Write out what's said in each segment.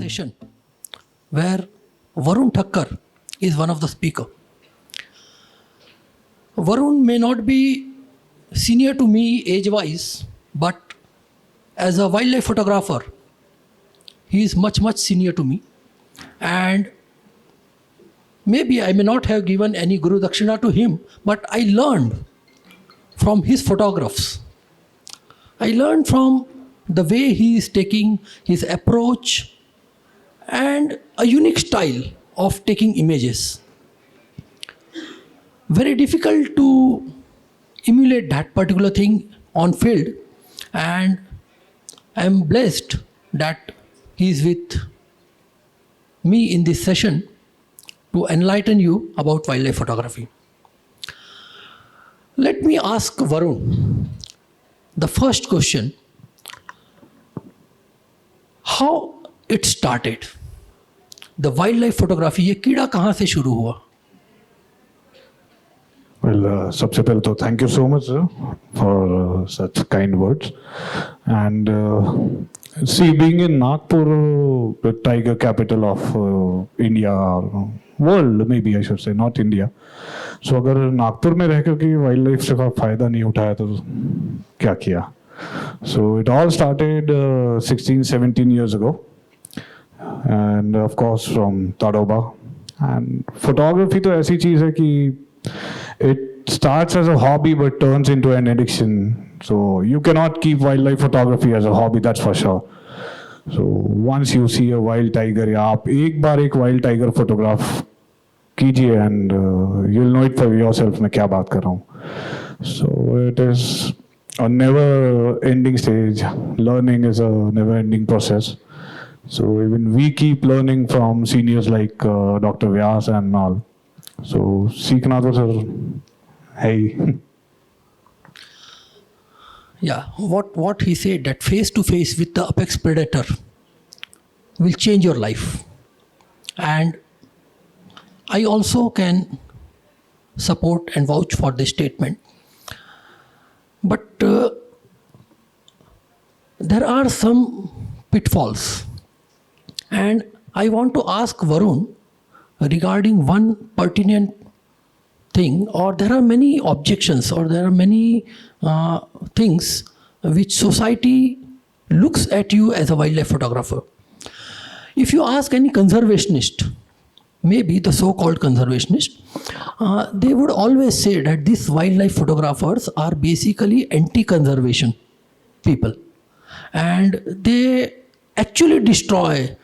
session where Varun Thakkar is one of the speakers. Varun may not be senior to me age-wise, but as a wildlife photographer, he is much senior to me. And maybe I may not have given any Guru Dakshina to him, but I learned from his photographs. I learned from the way he is taking his approach and a unique style of taking images. Very difficult to emulate that particular thing on field, and I am blessed that he is with me in this session to enlighten you about wildlife photography. Let me ask Varun the first question: how it started? The wildlife photography, ये कीड़ा कहाँ से शुरू हुआ? Well, सबसे पहले तो thank you so much sir, for such kind words. And see, being in Nagpur, the tiger capital of India, world maybe I should say, not India. So अगर नागपुर में रह करके वाइल्ड लाइफ से फायदा नहीं उठाया तो क्या किया? So it all started 16-17 years ago, and of course from Tadoba. And photography तो ऐसी चीज है कि it starts as a hobby but turns into an addiction. So you cannot keep wildlife photography as a hobby, that's for sure. So once you see a wild tiger, या आप एक बार एक wild tiger photograph कीजिए and you'll know it for yourself मैं क्या बात कर रहा हूँ. So it is a never ending stage. Learning is a never ending process. So even we keep learning from seniors like Dr. Vyas and all. So सीखना तो sir है ही. Yeah, what he said, that face to face with the apex predator will change your life. And I also can support and vouch for this statement. But there are some pitfalls. And I want to ask Varun regarding one pertinent thing, or there are many objections, or there are many things which society looks at you as a wildlife photographer. If you ask any conservationist, maybe the so-called conservationist, they would always say that these wildlife photographers are basically anti-conservation people, and they actually destroy,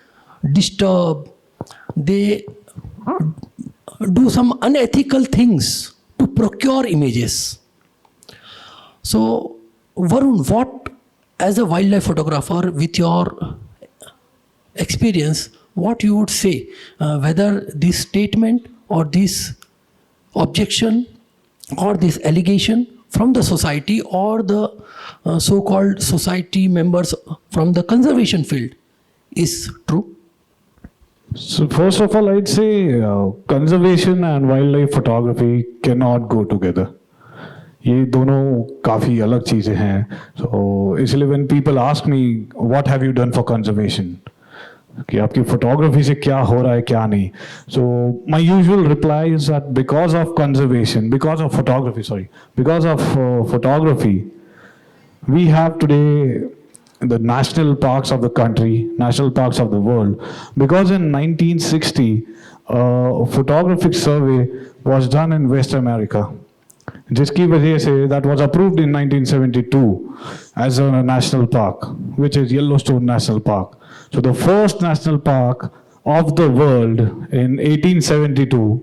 disturb, they do some unethical things to procure images. So Varun, what, as a wildlife photographer with your experience, what you would say, whether this statement or this objection or this allegation from the society or the so-called society members from the conservation field is true? So first of all, I'd say conservation and wildlife photography cannot go together. ये दोनों काफी अलग चीजें हैं. So इसलिए when people ask me what have you done for conservation, कि आपकी photography से क्या हो रहा है क्या नहीं, so my usual reply is that because of conservation, because of photography, we have today the national parks of the country, national parks of the world, because in 1960 a photographic survey was done in West America, जिसकी वजह से that was approved in 1972 as a national park, which is Yellowstone National Park. So the first national park of the world in 1872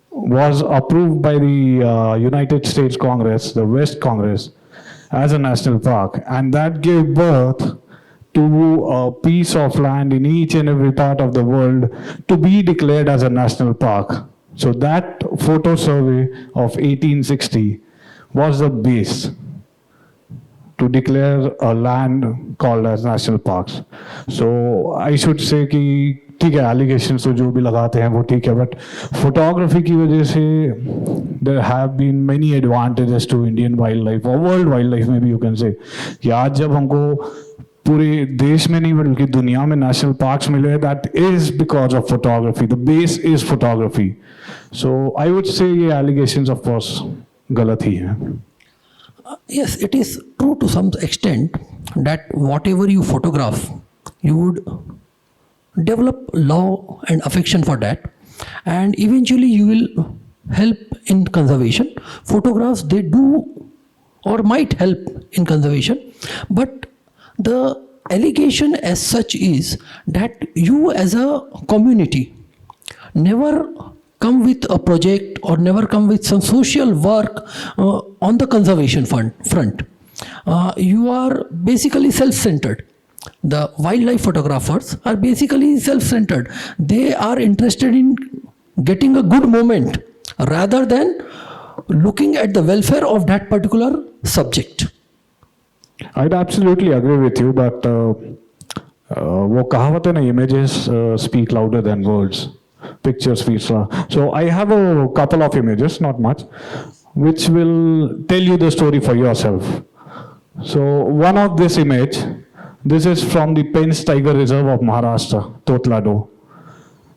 was approved by the United States Congress, the West Congress, as a national park, and that gave birth to a piece of land in each and every part of the world to be declared as a national park. So that photo survey of 1860 was the base to declare a land called as national parks. So I should say कि ठीक है, allegations तो जो भी लगाते हैं वो ठीक है, but photography की वजह से there have been many advantages to Indian wildlife or world wildlife maybe you can say, कि आज जब हमको पूरे देश में नहीं बल्कि दुनिया में नेशनल पार्क्स मिले, that is because of photography. The base is photography. So I would say ये allegations of course गलत ही हैं. Yes, it is true to some extent that whatever you photograph, you would develop love and affection for that, and eventually you will help in conservation. Photographs, they do or might help in conservation, but the allegation as such is that you as a community never come with a project or never come with some social work on the conservation front. You are basically self-centered. The wildlife photographers are basically self-centered. They are interested in getting a good moment rather than looking at the welfare of that particular subject. I'd absolutely agree with you, but वो कहावत है ना, images speak louder than words. Pictures speak. So I have a couple of images, not much, which will tell you the story for yourself. So one of this image, this is from the Pench Tiger Reserve of Maharashtra, Totlado.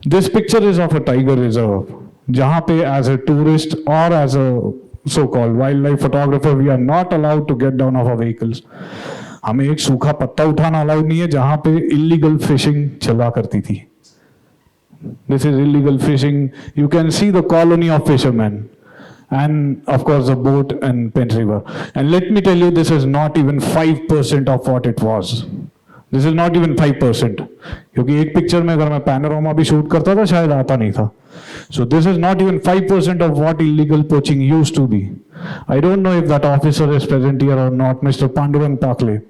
This picture is of a tiger reserve, जहाँ पे as a tourist or as a so-called wildlife photographer, we are not allowed to get down off our vehicles. हमें एक सूखा पत्ता उठाना allowed नहीं है, जहाँ पे illegal fishing चला करती थी. This is illegal fishing. You can see the colony of fishermen, and of course the boat and Pench River. And let me tell you, this is not even 5% of what it was. This is not even 5%. क्योंकि एक picture में अगर मैं panorama भी shoot करता था शायद आता नहीं था. So this is not even 5% of what illegal poaching used to be. I don't know if that officer is present here or not, Mr. Pandurang Pakle.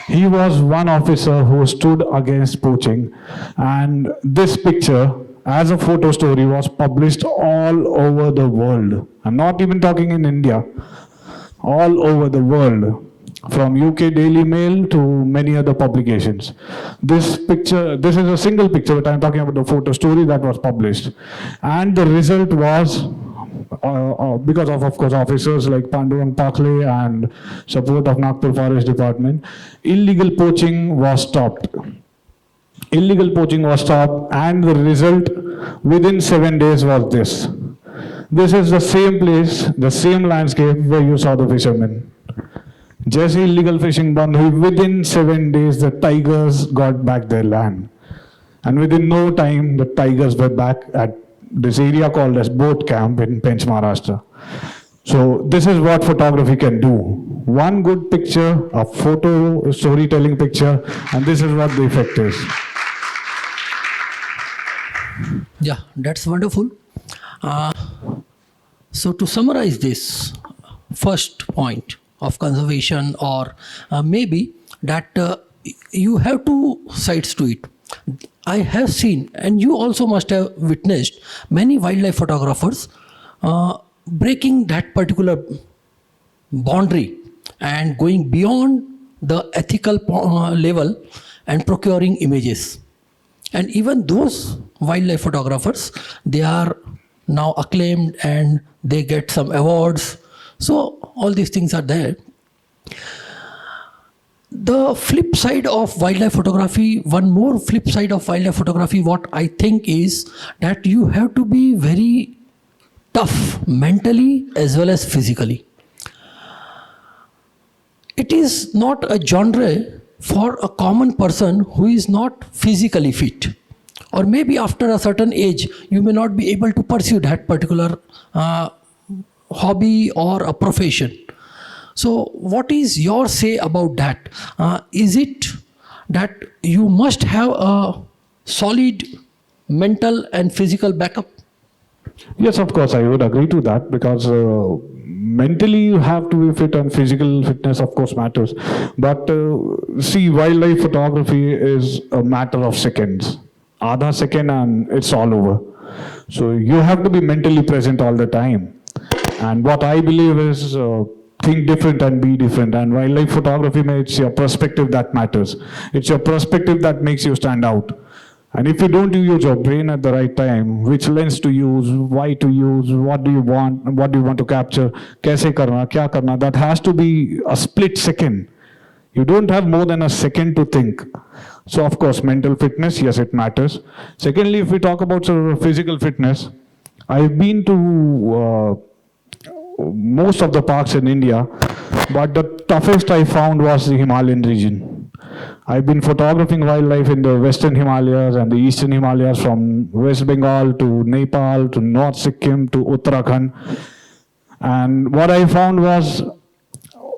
He was one officer who stood against poaching, and this picture as a photo story was published all over the world. I'm not even talking in India, all over the world, from UK Daily Mail to many other publications. This picture, this is a single picture, but I'm talking about the photo story that was published. And the result was, because of course, officers like Pandurang Pakle and support of Nagpur Forest Department, illegal poaching was stopped. Illegal poaching was stopped, and the result within 7 days was this. This is the same place, the same landscape where you saw the fishermen. जैसे illegal fishing बंद हुई, within 7 days the tigers got back their land, and within no time the tigers were back at this area called as Boat Camp in Pench, Maharashtra. So this is what photography can do. One good picture, a photo storytelling picture, and this is what the effect is. Yeah, that's wonderful. So to summarize this first point of conservation, or maybe that you have two sides to it. I have seen, and you also must have witnessed, many wildlife photographers breaking that particular boundary and going beyond the ethical level and procuring images. And even those wildlife photographers, they are now acclaimed and they get some awards. So all these things are there. The flip side of wildlife photography, one more flip side of wildlife photography, what I think is that you have to be very tough mentally as well as physically. It is not a genre for a common person who is not physically fit, or maybe after a certain age you may not be able to pursue that particular hobby or a profession. So what is your say about that? Is it that you must have a solid mental and physical backup? Yes, of course, I would agree to that, because mentally you have to be fit and physical fitness of course matters. But see, wildlife photography is a matter of seconds. Aadha second and it's all over. So you have to be mentally present all the time. And what I believe is think different and be different. And wildlife photography, it's your perspective that matters. It's your perspective that makes you stand out. And if you don't use your brain at the right time, which lens to use, why to use, what do you want to capture, kaise karna, kya karna, that has to be a split second. You don't have more than a second to think. So of course, mental fitness, yes, it matters. Secondly, if we talk about sort of physical fitness, I've been to most of the parks in India, but the toughest I found was the Himalayan region. I've been photographing wildlife in the Western Himalayas and the Eastern Himalayas, from West Bengal to Nepal to North Sikkim to Uttarakhand. And what I found was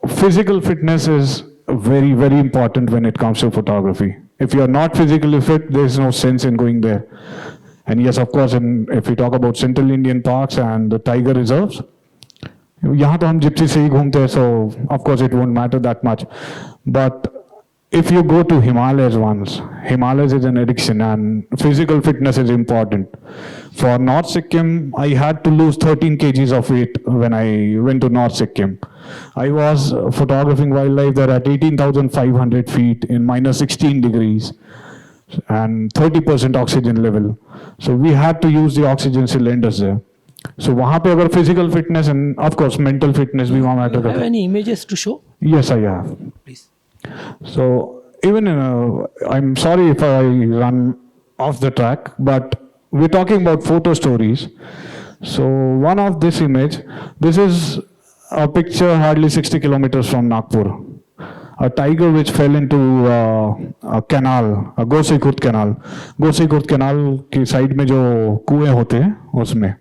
physical fitness is very, very important when it comes to photography. If you're not physically fit, there's no sense in going there. And yes, of course, if we talk about Central Indian parks and the tiger reserves, यहाँ तो हम gypsy से ही घूमते हैं, so of course it won't matter that much. But if you go to Himalayas once, Himalayas is an addiction and physical fitness is important. For North Sikkim, I had to lose 13 kgs of weight when I went to North Sikkim. I was photographing wildlife there at 18,500 feet in minus 16 degrees and 30% oxygen level. So we had to use the oxygen cylinders there. So वहाँ पे अगर physical fitness and of course mental fitness भी वहाँ matter Do you करता have है. any images to show? Yes, I have. Please. So even I'm sorry if I run off the track, but we're talking about photo stories. So one of this image, this is a picture hardly 60 kilometers from Nagpur. A tiger which fell into a canal, a Gosekhurd canal. Gosekhurd canal की side में जो कुएं होते हैं उसमें.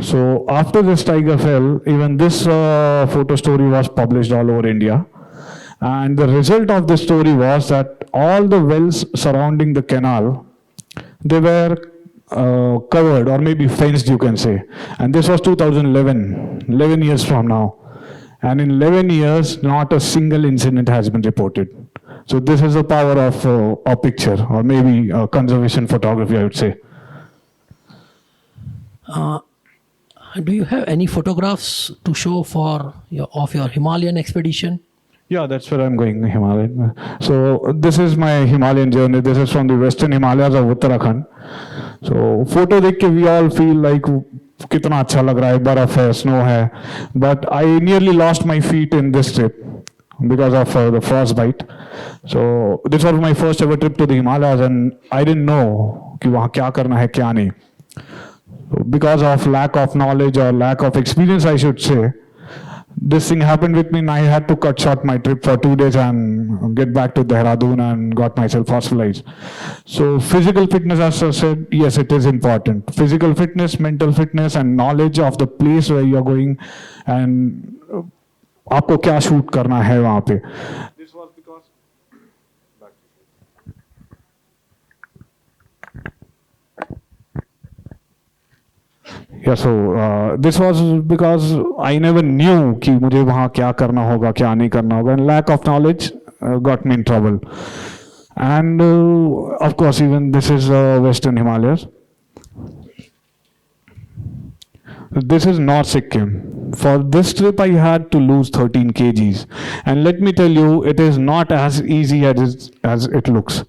So after this tiger fell, even this photo story was published all over India. And the result of this story was that all the wells surrounding the canal, they were covered or maybe fenced, you can say. And this was 2011, 11 years from now. And in 11 years, not a single incident has been reported. So this is the power of a picture, or maybe conservation photography, I would say. Do you have any photographs to show for of your Himalayan expedition? Yeah, that's where I'm going, Himalayan. So this is my Himalayan journey. This is from the Western Himalayas of Uttarakhand. So photo देख के we all feel like कितना अच्छा लग रहा है, बर्फ है, snow है. But I nearly lost my feet in this trip because of the frostbite. So this was my first ever trip to the Himalayas, and I didn't know कि वहाँ क्या करना है, क्या नहीं. Because of lack of knowledge or lack of experience, I should say, this thing happened with me, and I had to cut short my trip for 2 days and get back to Dehradun and got myself hospitalized. So physical fitness, as I said, yes, it is important. Physical fitness, mental fitness, and knowledge of the place where you are going and आपको क्या shoot करना है वहाँ पे. This was because this was because I never knew कि मुझे वहाँ क्या करना होगा, क्या नहीं करना होगा, and lack of knowledge got me in trouble. And of course, even this is Western Himalayas. This is North Sikkim. For this trip, I had to lose 13 kgs. And let me tell you, it is not as easy as it looks.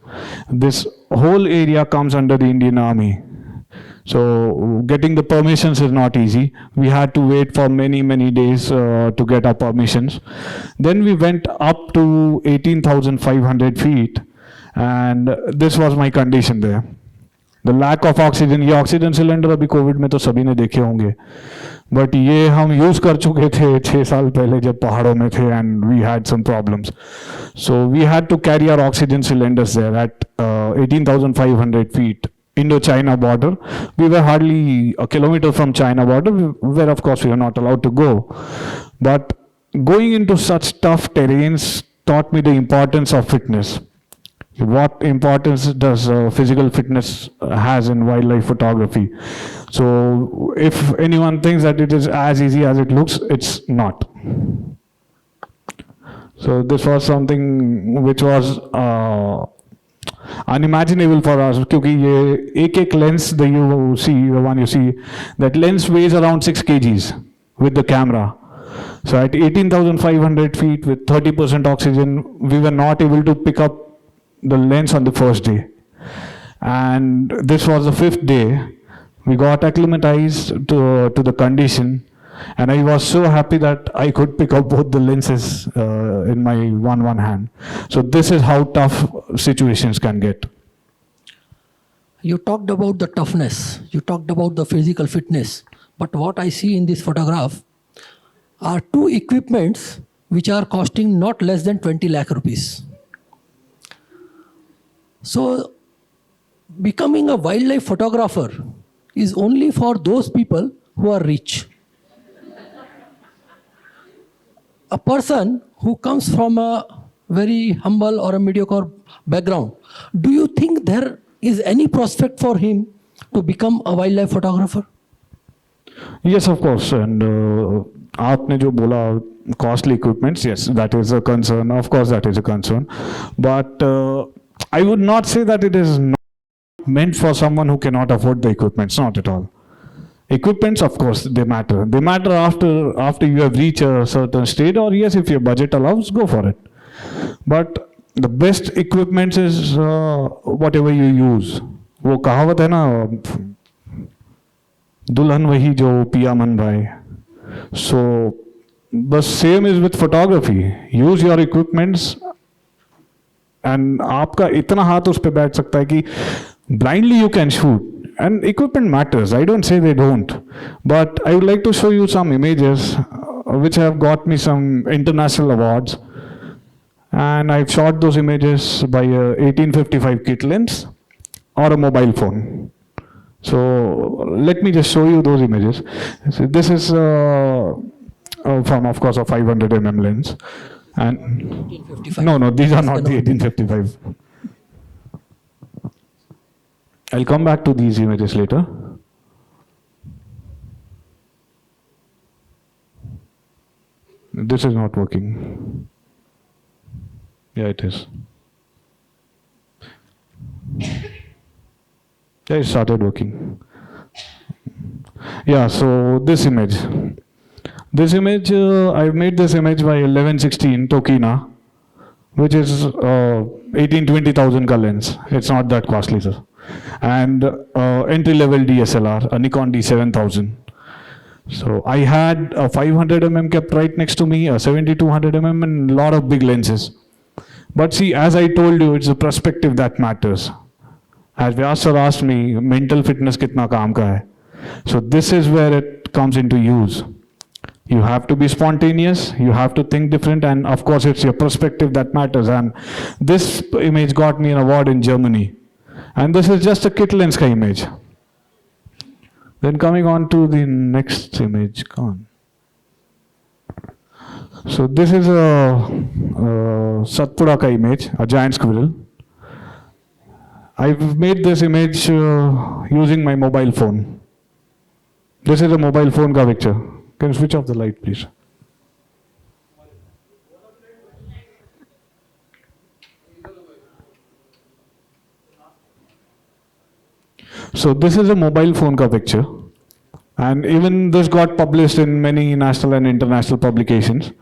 This whole area comes under the Indian Army. So getting the permissions is not easy. We had to wait for many, many days to get our permissions. Then we went up to 18,500 feet, and this was my condition there. The lack of oxygen. ये oxygen cylinder अभी Covid में तो सभी ने देखे होंगे, but ये हम यूज कर चुके थे 6 साल पहले जब पहाड़ों में थे, and we had some problems. So we had to carry our oxygen cylinders there at 18,500 feet. Indo-China border. We were hardly a kilometer from China border, where of course we are not allowed to go. But going into such tough terrains taught me the importance of fitness. What importance does physical fitness has in wildlife photography? So if anyone thinks that it is as easy as it looks, it's not. So this was something which was unimaginable for us, क्योंकि ये एक lens that you see, the one you see, that lens weighs around 6 kgs with the camera. So at 18,500 feet with 30% oxygen, we were not able to pick up the lens on the first day. And this was the 5th day. We got acclimatized to the condition. And I was so happy that I could pick up both the lenses in my one hand. So this is how tough situations can get. You talked about the toughness, you talked about the physical fitness, but what I see in this photograph are two equipments which are costing not less than 20 lakh rupees. So becoming a wildlife photographer is only for those people who are rich. A person who comes from a very humble or a mediocre background, do you think there is any prospect for him to become a wildlife photographer? Yes, of course. And आपने जो बोला costly equipments, yes, that is a concern. Of course, that is a concern. But I would not say that it is not meant for someone who cannot afford the equipments. Not at all. Equipments, of course, they matter. They matter after you have reached a certain state, or yes, if your budget allows, go for it. But the best equipment is whatever you use. वो कहावत है ना, दुल्हन वही जो पिया मन भाई. So the same is with photography. Use your equipments, and आपका इतना हाथ उस पे बैठ सकता है कि blindly you can shoot. And equipment matters. I don't say they don't, but I would like to show you some images which have got me some international awards. And I've shot those images by a 1855 kit lens or a mobile phone. So let me just show you those images. So this is from, of course, a 500 mm lens. And 1855. no, these are not the 1855. I'll come back to these images later. This is not working. Yeah, it is. Yeah, it started working. Yeah, so this image. I've made this image by 1116 Tokina, which is 18-20,000 ka lens. It's not that costly, sir. And entry-level DSLR, a Nikon D7000. So I had a 500 mm kept right next to me, a 7200 mm, and a lot of big lenses. But see, as I told you, it's the perspective that matters. As Vyas sir asked me, mental fitness kitna kaam ka hai? So this is where it comes into use. You have to be spontaneous, you have to think different, and of course it's your perspective that matters. And this image got me an award in Germany. And this is just a kit lens ka image. Then coming on to the next image, come on. So this is a Satpura ka image, a giant squirrel. I've made this image using my mobile phone. This is a mobile phone ka picture. Can you switch off the light, please? So this is a mobile phone ka picture. And even this got published in many national and international publications.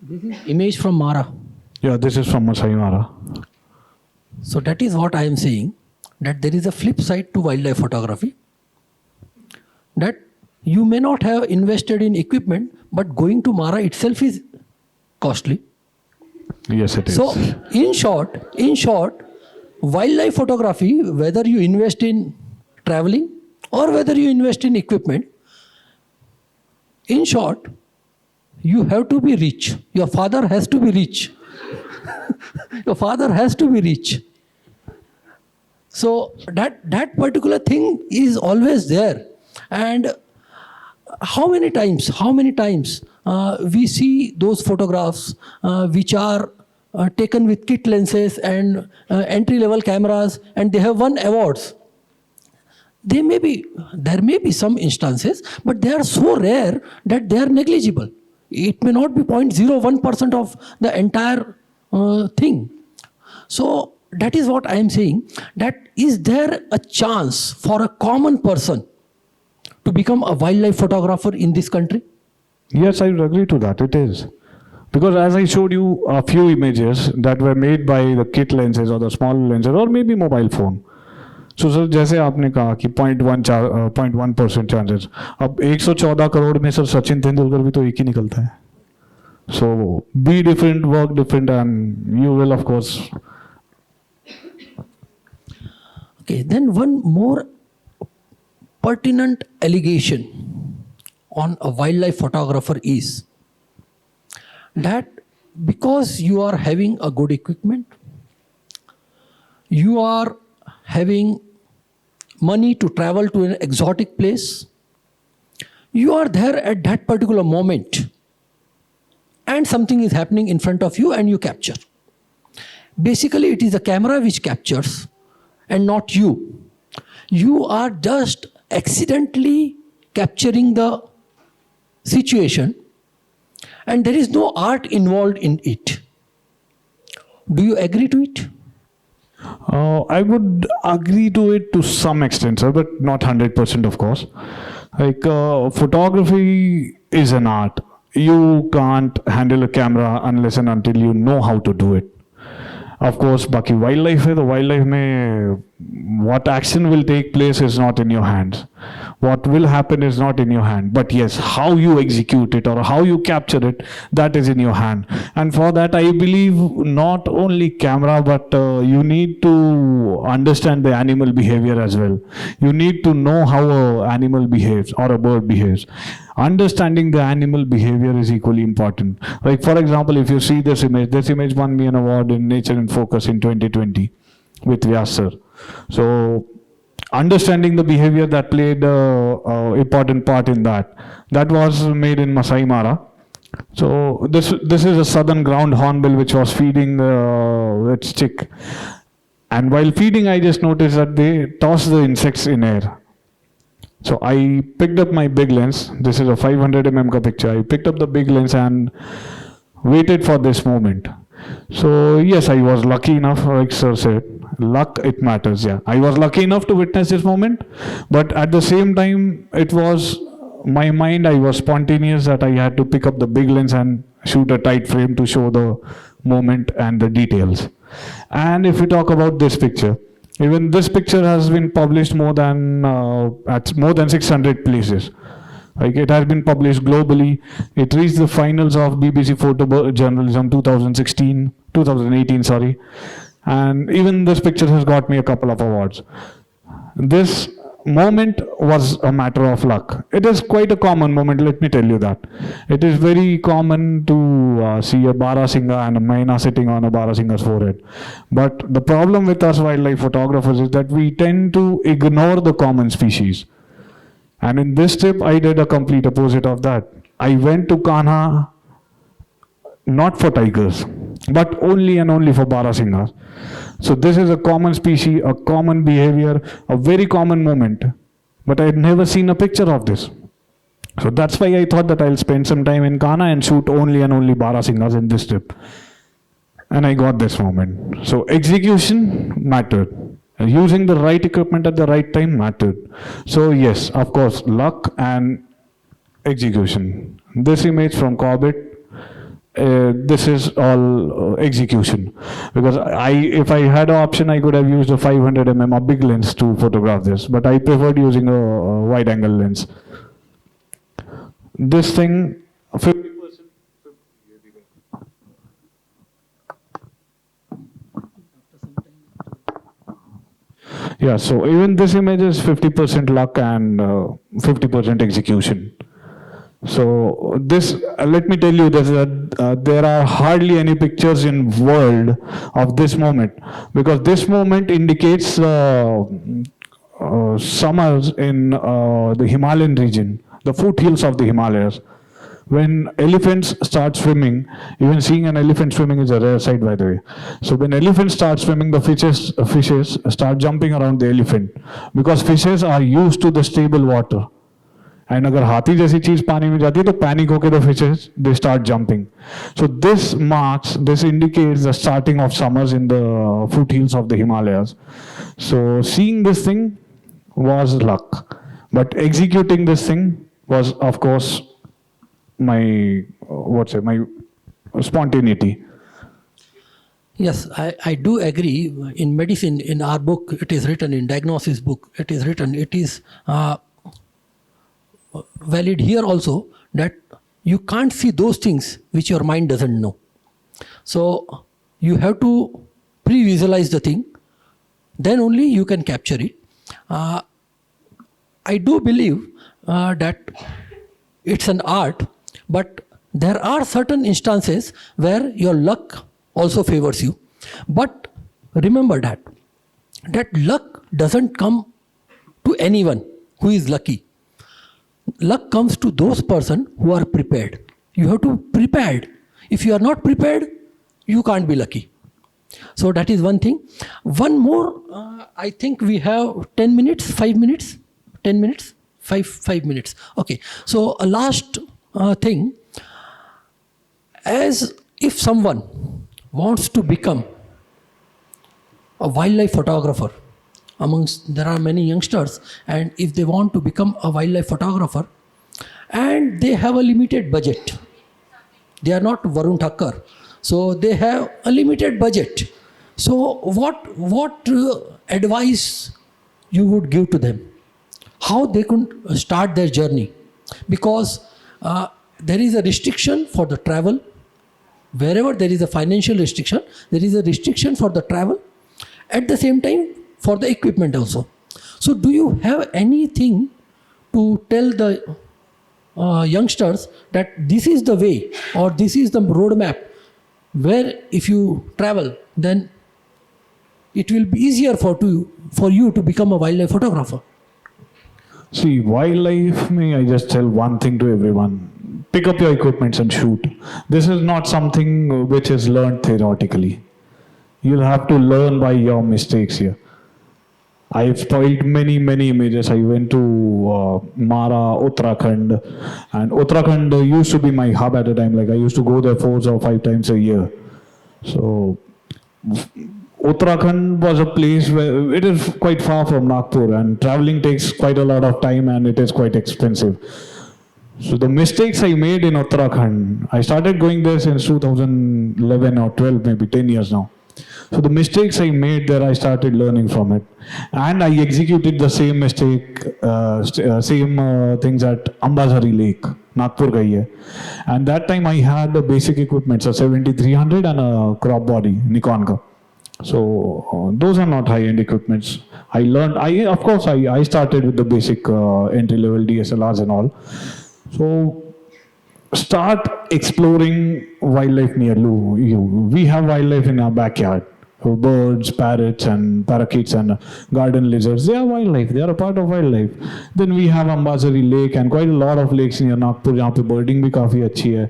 This is image from Mara. Yeah, this is from Masai Mara. So that is what I am saying, that there is a flip side to wildlife photography, that you may not have invested in equipment, but going to Mara itself is costly. Yes, it is. So in short, wildlife photography, whether you invest in traveling or whether you invest in equipment, in short, you have to be rich. Your father has to be rich. Your father has to be rich. So that particular thing is always there. And how many times we see those photographs which are taken with kit lenses and entry-level cameras, and they have won awards. There may be some instances, but they are so rare that they are negligible. It may not be 0.01% of the entire thing. So that is what I am saying, that is there a chance for a common person to become a wildlife photographer in this country? Yes, I would agree to that. It is. Because as I showed you a few images that were made by the kit lenses or the small lenses or maybe mobile phone. So sir जैसे आपने कहा कि 0.1% chances, अब 114 करोड़ में sir Sachin Tendulkar भी तो एक ही निकलता है. So be different, work different, and you will of course. Okay, then one more pertinent allegation on a wildlife photographer is that because you are having a good equipment, you are having money to travel to an exotic place, you are there at that particular moment and something is happening in front of you and you capture. Basically, it is the camera which captures and not you. You are just accidentally capturing the situation and there is no art involved in it. Do you agree to it? I would agree to it to some extent, sir, but not 100%, of course. Like photography is an art. You can't handle a camera unless and until you know how to do it. Of course, बाकी wildlife है तो wildlife में what action will take place is not in your hands. What will happen is not in your hand. But yes, how you execute it or how you capture it, that is in your hand. And for that, I believe not only camera, but you need to understand the animal behavior as well. You need to know how an animal behaves or a bird behaves. Understanding the animal behavior is equally important. Like for example, if you see this image won me an award in Nature in Focus in 2020 with Vyas sir. So understanding the behavior that played an important part in that. That was made in Masai Mara. So this is a southern ground hornbill which was feeding its chick. And while feeding, I just noticed that they toss the insects in air. So I picked up my big lens. This is a 500 mm ka picture. I picked up the big lens and waited for this moment. So yes, I was lucky enough, like sir said, luck, it matters. Yeah, I was lucky enough to witness this moment, but at the same time, it was my mind. I was spontaneous that I had to pick up the big lens and shoot a tight frame to show the moment and the details. And if we talk about this picture, even this picture has been published at more than 600 places. Like it has been published globally. It reached the finals of BBC Photojournalism 2018, sorry. And even this picture has got me a couple of awards. This moment was a matter of luck. It is quite a common moment, let me tell you that. It is very common to see a Barasingha and a Maina sitting on a Barasingha's forehead. But the problem with us wildlife photographers is that we tend to ignore the common species. And in this trip, I did a complete opposite of that. I went to Kanha not for tigers, but only and only for Barasinghas. So this is a common species, a common behavior, a very common moment. But I had never seen a picture of this. So that's why I thought that I'll spend some time in Kanha and shoot only and only Barasinghas in this trip. And I got this moment. So execution mattered. Using the right equipment at the right time mattered. So yes, of course, luck and execution. This image from Corbett, this is all execution. Because if I had an option, I could have used a 500 mm a big lens to photograph this, but I preferred using a wide angle lens. This thing, 50%. Yeah, so even this image is 50% luck and 50% execution. So this, let me tell you this, there are hardly any pictures in world of this moment, because this moment indicates summers in the Himalayan region, the foothills of the Himalayas. When elephants start swimming, even seeing an elephant swimming is a rare sight, by the way. So when elephants start swimming, the fishes start jumping around the elephant, because fishes are used to the stable water. And अगर हाथी जैसी चीज पानी में जाती है तो panic होके the fishes they start jumping. So this indicates the starting of summers in the foothills of the Himalayas. So seeing this thing was luck, but executing this thing was, of course, my my spontaneity. Yes, I do agree. In medicine, in our book, it is written, in diagnosis book, it is written, it is valid here also, that you can't see those things which your mind doesn't know. So you have to pre-visualize the thing, then only you can capture it. I do believe that it's an art, but there are certain instances where your luck also favors you. But remember that luck doesn't come to anyone who is lucky. Luck comes to those person who are prepared. You have to be prepared. If you are not prepared, you can't be lucky. So that is one thing. One more, I think we have 10 minutes, 5 minutes, 10 minutes, 5 minutes. Okay. So a last thing, as if someone wants to become a wildlife photographer, there are many youngsters, and if they want to become a wildlife photographer and they have a limited budget, they are not Varun Thakkar, so they have a limited budget. So what advice you would give to them? How they could start their journey? Because there is a restriction for the travel. Wherever there is a financial restriction, there is a restriction for the travel. At the same time, for the equipment also. So do you have anything to tell the youngsters that this is the way, or this is the roadmap, where if you travel, then it will be easier for you to become a wildlife photographer? See, wildlife, I just tell one thing to everyone. Pick up your equipments and shoot. This is not something which is learned theoretically. You'll have to learn by your mistakes here. I've spoiled many images. I went to Mara, Uttarakhand, and Uttarakhand used to be my hub at the time. Like, I used to go there 4 or 5 times a year. So Uttarakhand was a place where it is quite far from Nagpur, and traveling takes quite a lot of time, and it is quite expensive. So the mistakes I made in Uttarakhand, I started going there since 2011 or 12, maybe 10 years now. So the mistakes I made there, I started learning from it. And I executed the same mistake, same things at Ambazari Lake, Nagpur ka hi hai. And that time I had the basic equipment, so 7300 and a crop body, Nikon ka. So those are not high-end equipments. I learned, of course, I started with the basic entry-level DSLRs and all. So start exploring wildlife near you. We have wildlife in our backyard. Birds, parrots and parakeets and garden lizards. They are wildlife. They are a part of wildlife. Then we have Ambazari Lake and quite a lot of lakes near Nagpur where birding bhi kafi achhi hai.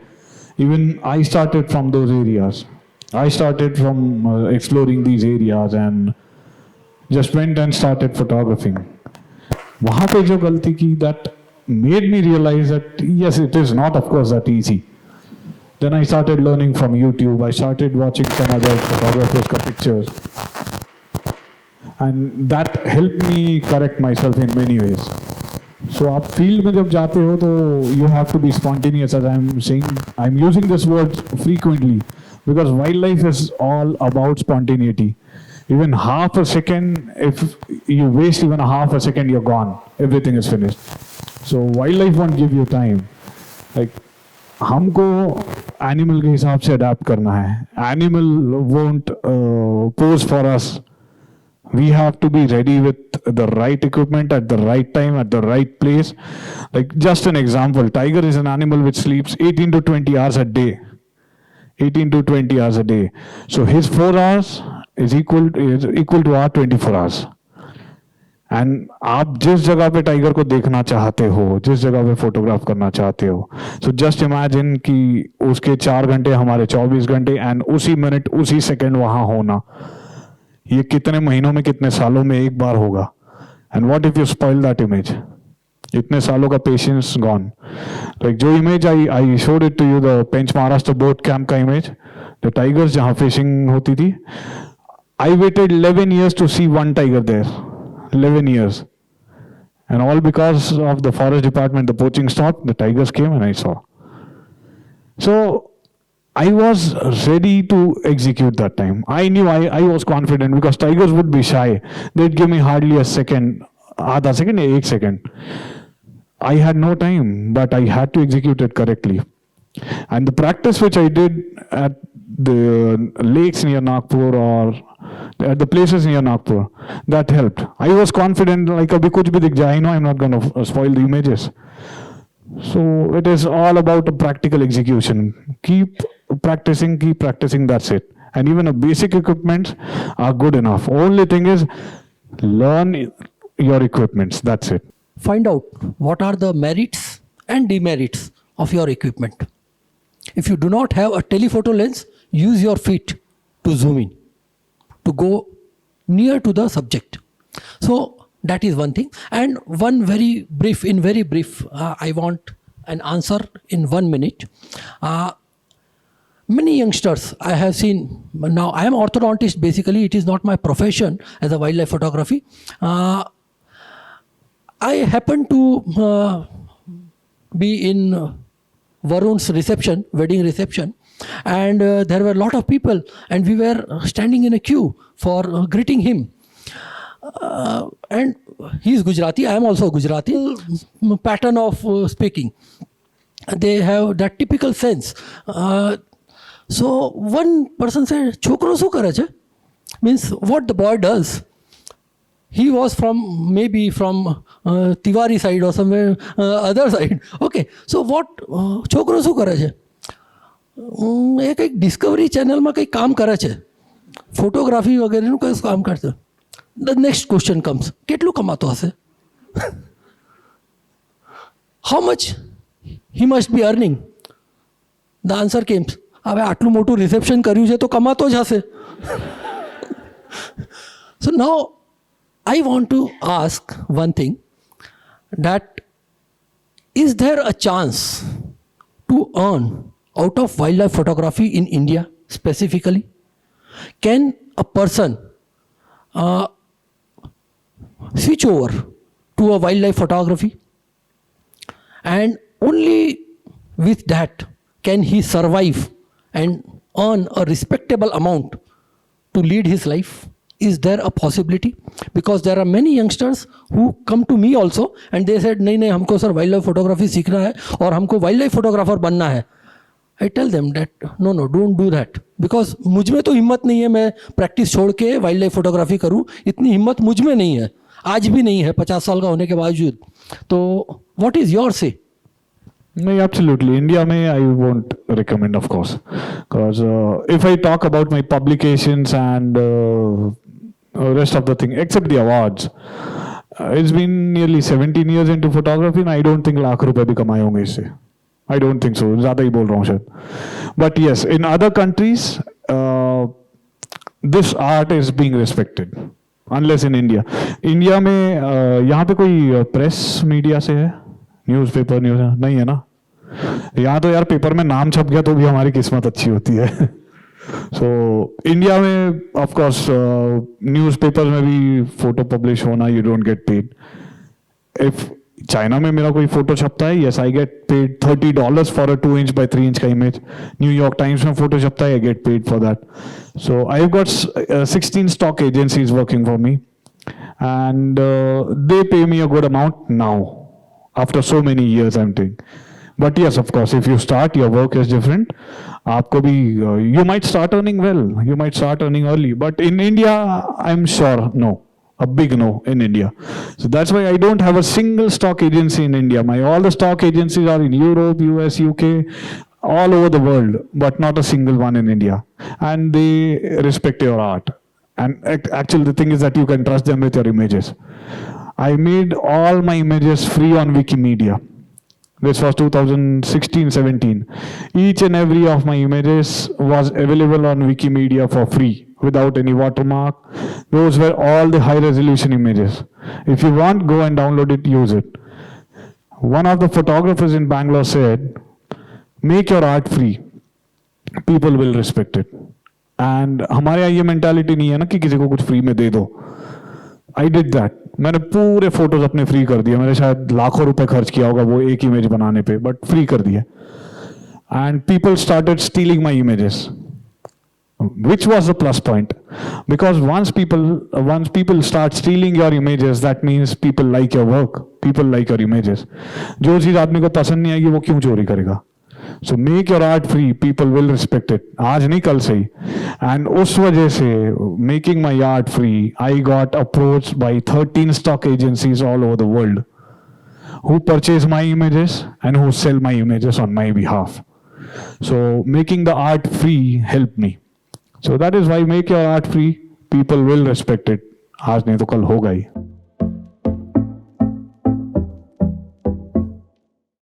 Even I started from those areas. I started from exploring these areas and just went and started photographing. Wahan pe jo galti ki, that made me realize that yes, it is not, of course, that easy. Then I started learning from YouTube. I started watching some other photographers' pictures. And that helped me correct myself in many ways. So आप field में जब जाते हो तो you have to be spontaneous, as I'm saying. I'm using this word frequently because wildlife is all about spontaneity. Even half a second, if you waste even a half a second, you're gone. Everything is finished. So wildlife won't give you time. Like, हमको animal के हिसाब से adapt करना है. Animal won't pose for us. We have to be ready with the right equipment at the right time at the right place. Like just an example, tiger is an animal which sleeps 18 to 20 hours a day. 18 to 20 hours a day. So his 4 hours is equal to our 24 hours. And आप जिस जगह पे tiger को देखना चाहते हो, जिस जगह पे फोटोग्राफ करना चाहते हो, सो जस्ट इमेजिन कि उसके 4 घंटे हमारे 24 घंटे एंड उसी मिनट उसी सेकंड वहां होना, ये कितने महीनों में कितने सालों में एक बार होगा. And what if you spoil that image? इतने सालों का पेशेंस गॉन. Like जो image I showed it to you, the Pench Maharashtra boat camp का image, the tigers जहाँ fishing होती थी. I waited 11 years to see one tiger there. 11 years. And all because of the forest department, the poaching stopped, the tigers came and I saw. So I was ready to execute that time. I knew I was confident because tigers would be shy. They'd give me hardly a second, आधा second, 1 second. I had no time, but I had to execute it correctly. And the practice which I did at the lakes near Nagpur or at the places near Nagpur, that helped. I was confident, like abhi kuch bhi dikh jaye, I know I'm not going to spoil the images. So it is all about a practical execution. Keep practicing, that's it. And even a basic equipments are good enough. Only thing is, learn your equipments, that's it. Find out what are the merits and demerits of your equipment. If you do not have a telephoto lens, use your feet to zoom in, to go near to the subject. So that is one thing. And one very brief, I want an answer in 1 minute. Many youngsters I have seen, now I am orthodontist basically, it is not my profession as a wildlife photography. I happened to be in Varun's reception, wedding reception, and there were a lot of people and we were standing in a queue for greeting him. And he is Gujarati, I am also Gujarati, pattern of speaking. They have that typical sense. So one person said, "Chokro su kare che?" Means what the boy does. He was from maybe from Tiwari side or somewhere other side. Okay, so what chokro su કરે છે? એ કંઈક Discovery ચેનલમાં કંઈક કામ કરે છે, photography વગેરેનું કંઈક કામ કરશે. The next question comes, કેટલું કમાતો હશે? How much he must be earning? The answer came, હવે આટલું મોટું રિસેપ્શન કર્યું છે તો કમાતો જ હશે. So now I want to ask one thing, that is there a chance to earn out of wildlife photography in India specifically? Can a person switch over to a wildlife photography and only with that can he survive and earn a respectable amount to lead his life? Is there a possibility? Because there are many youngsters who come to me also and they said, नहीं नहीं हमको sir wild life photography सीखना है और हमको wild life photographer बनना है. I tell them that no, don't do that. Because मुझ में तो हिम्मत नहीं है मैं प्रैक्टिस छोड़ के वाइल्ड लाइफ फोटोग्राफी करूँ, इतनी हिम्मत मुझ में नहीं है, आज भी नहीं है 50 साल का होने के बावजूद. तो what is your say? No, absolutely. India may I won't recommend, of course, because if I talk about my publications and rest of the thing, except the awards, it's been nearly 17 years into photography, and I don't think lakh रुपए भी कमाए होंगे इससे. I don't think so. ज़्यादा ही बोल रहा हूँ शायद. But yes, in other countries, this art is being respected. Unless in India. India में यहाँ पे कोई प्रेस मीडिया से है, न्यूज़पेपर न्यूज़ नहीं है ना. यहाँ तो यार पेपर में नाम छप गया तो भी हमारी किस्मत अच्छी होती है. सो इंडिया में ऑफ कोर्स न्यूज़पेपर में भी फोटो पब्लिश होना, you don't get paid. If China में मेरा कोई फोटो छपता है, yes I get paid $30 for a 2 inch by 3 inch का इमेज. न्यूयॉर्क टाइम्स में फोटो छपता है, I get paid for that. So I have got 16 stock agencies working for me and they pay me a good amount now after so many years I'm doing. But yes, of course, if you start, your work is different. आपको भी you might start earning well, you might start earning early, but in India I'm sure no, a big no in India. So that's why I don't have a single stock agency in India. All the stock agencies are in Europe, US, UK, all over the world, but not a single one in India. And they respect your art. And actually the thing is that you can trust them with your images. I made all my images free on Wikimedia. This was 2016-17. Each and every of my images was available on Wikimedia for free, without any watermark. Those were all the high resolution images. If you want, go and download it, use it. One of the photographers in Bangalore said, make your art free, people will respect it. And हमारे यहाँ ये mentality नहीं है ना कि किसी को कुछ free में दे दो. I did that. मैंने पूरे photos अपने free कर दिए. मैंने शायद लाखों रुपए खर्च किया होगा वो एक image बनाने पे, but free कर दिए. And people started stealing my images, which was the plus point, because once people start stealing your images, that means people like your work, people like your images. जो चीज आदमी को पसंद नहीं आएगी वो क्यों चोरी करेगा? So make your art free, people will respect it. आज नहीं कल से ही. And उस वजह से making my art free, I got approached by 13 stock agencies all over the world who purchase my images and who sell my images on my behalf. So making the art free helped me. So that is why make your art free, people will respect it. आज नहीं तो कल होगा ही.